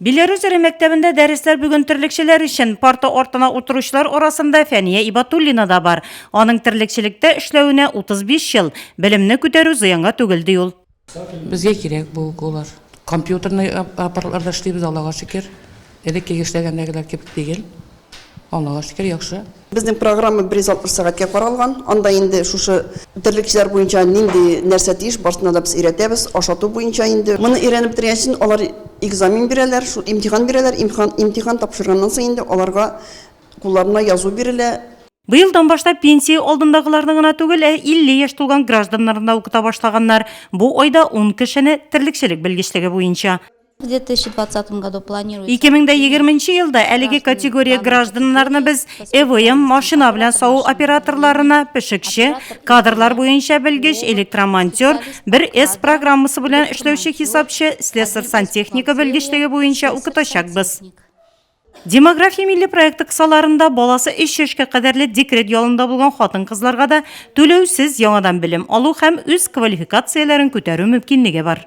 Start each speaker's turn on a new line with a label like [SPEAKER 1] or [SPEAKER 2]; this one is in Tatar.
[SPEAKER 1] Белорус мектебинде дәресләр бүген терлекчеләр өчен парта ортына утыручылар арасында Фәния Ибатуллина да бар. Аның терлекчелектә эшләвенә 35 ел, белемне күтәрү зыянга түгелде ул.
[SPEAKER 2] Безгә кирәк бу укулар. Компьютерный аппаратларда эшлибез, Аллага шөкер. Элекке эшләгәндәгеләр кебек түгел. Аллага шөкер, яхшы.
[SPEAKER 3] Безнең программа 160 сәгатькә каралган. Анда инде шушы терлекчеләр буенча нинди нәрсә тиеш, барсына да без өйрәтәбез, ашату буенча инде. Моны өйрәнеп бетергән өчен алар экзамен бирәләр, шу имтихан бирәләр, имтихан тапшырганнан соң инде аларга кулларына язу бирелә.
[SPEAKER 1] Быелдан башлап пенсия алдындагыларны гына түгел, 50 яшь тулган гражданнарны да укыта башлаганнар. Бу айда 10 кешене терлекчелек белгечлеге буенча.
[SPEAKER 4] В 2020 году планируется.
[SPEAKER 1] 2020 елда әлеге категория гражданнарны без ЭВМ, машина белән сау операторларына, пешекче, кадрлар буенча белгеч, электромонтер, 1С программасы белән эшләүче хисапчы, слесарь-сантехника белгечлеге буенча укытачакбыз. Демография милли проекты кысаларында баласы 3 яшькә кадәрле декрет ялында булган хатын-кызларга да түләүсез яңадан белем алу һәм үз квалификацияләрен күтәрү мөмкинлеге бар.